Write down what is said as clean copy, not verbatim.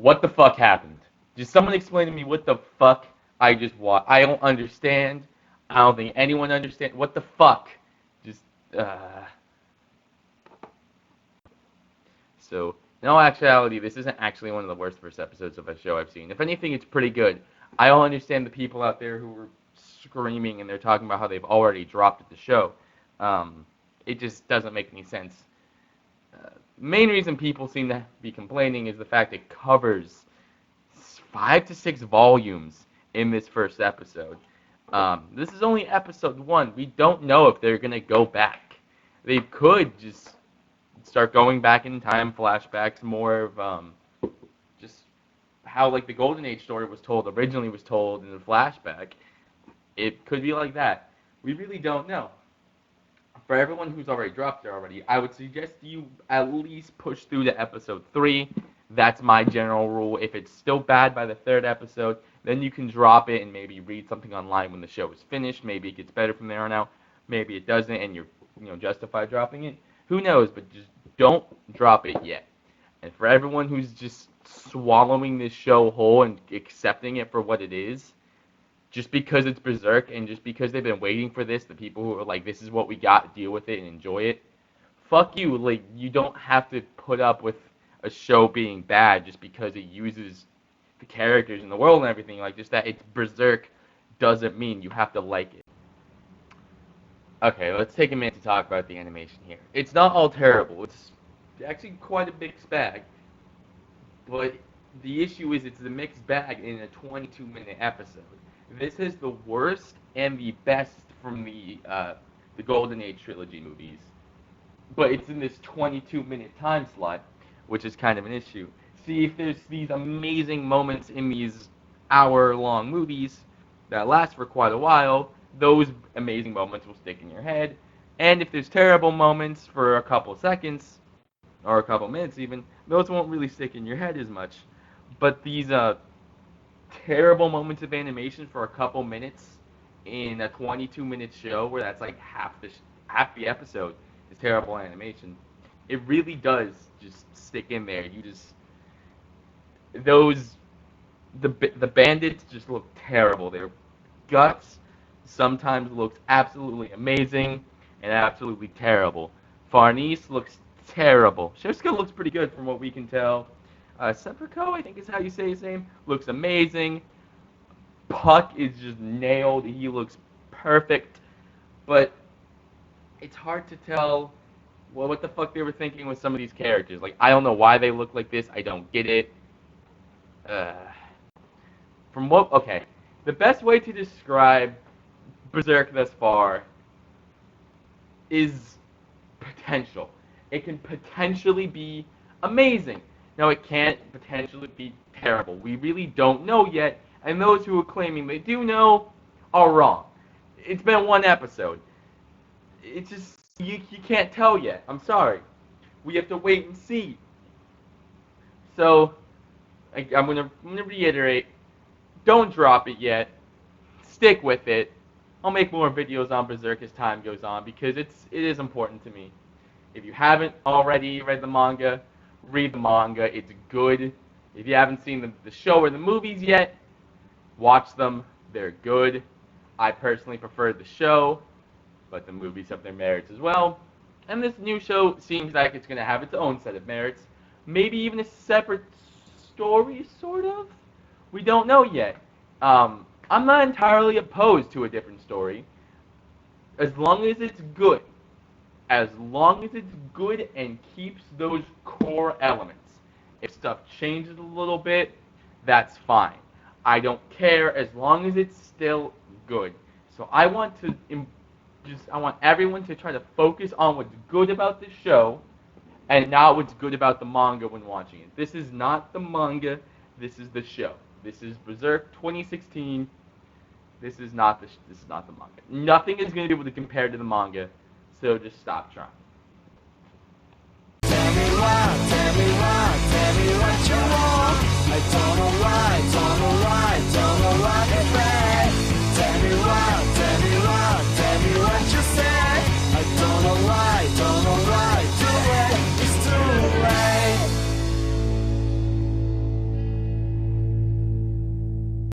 What the fuck happened? Just someone explain to me what the fuck I just watched. I don't understand. I don't think anyone understands. What the fuck? Just, uh... So, in all actuality, this isn't actually one of the worst first episodes of a show I've seen. If anything, it's pretty good. I don't understand the people out there who were screaming and they're talking about how they've already dropped the show. It just doesn't make any sense. Main reason people seem to be complaining is the fact it covers 5 to 6 volumes in this first episode. This is only episode 1. We don't know if they're going to go back. They could just start going back in time, flashbacks, more of just how like the Golden Age story was told, originally was told in the flashback. It could be like that. We really don't know. For everyone who's already dropped it already, I would suggest you at least push through to episode 3. That's my general rule. If it's still bad by the 3rd episode, then you can drop it and maybe read something online when the show is finished. Maybe it gets better from there on out. Maybe it doesn't, and you're justified dropping it. Who knows? But just don't drop it yet. And for everyone who's just swallowing this show whole and accepting it for what it is, just because it's Berserk and just because they've been waiting for this, the people who are like, this is what we got, deal with it and enjoy it, fuck you. Like, you don't have to put up with a show being bad just because it uses the characters in the world and everything. Like, just that it's Berserk doesn't mean you have to like it. Okay, let's take a minute to talk about the animation here. It's not all terrible. It's actually quite a mixed bag. But the issue is it's a mixed bag in a 22-minute episode. This is the worst and the best from the Golden Age trilogy movies. But it's in this 22-minute time slot, which is kind of an issue. See, if there's these amazing moments in these hour-long movies that last for quite a while, those amazing moments will stick in your head. And if there's terrible moments for a couple seconds, or a couple minutes even, those won't really stick in your head as much. But these terrible moments of animation for a couple minutes in a 22-minute show where that's like half the episode is terrible animation. It really does just stick in there. The bandits just look terrible. Their guts sometimes looks absolutely amazing and absolutely terrible. Farnese looks terrible. Shiska looks pretty good from what we can tell. Sepulchre, I think is how you say his name, looks amazing. Puck is just nailed. He looks perfect. But it's hard to tell what the fuck they were thinking with some of these characters. Like, I don't know why they look like this. I don't get it. Okay. The best way to describe Berserk thus far is potential. It can potentially be amazing. Now, it can't potentially be terrible. We really don't know yet, and those who are claiming they do know are wrong. It's been 1 episode. It's just, you can't tell yet. I'm sorry. We have to wait and see. So, I'm gonna reiterate, don't drop it yet. Stick with it. I'll make more videos on Berserk as time goes on, because it is important to me. If you haven't already read the manga, read the manga. It's good. If you haven't seen the show or the movies yet, watch them. They're good. I personally prefer the show, but the movies have their merits as well. And this new show seems like it's going to have its own set of merits. Maybe even a separate story, sort of? We don't know yet. I'm not entirely opposed to a different story, as long as it's good. As long as it's good and keeps those core elements. If stuff changes a little bit, that's fine. I don't care as long as it's still good. So I want everyone to try to focus on what's good about the show and not what's good about the manga when watching it. This is not the manga, this is the show. This is Berserk 2016. This is not the manga. Nothing is going to be able to compare to the manga. So just stop trying.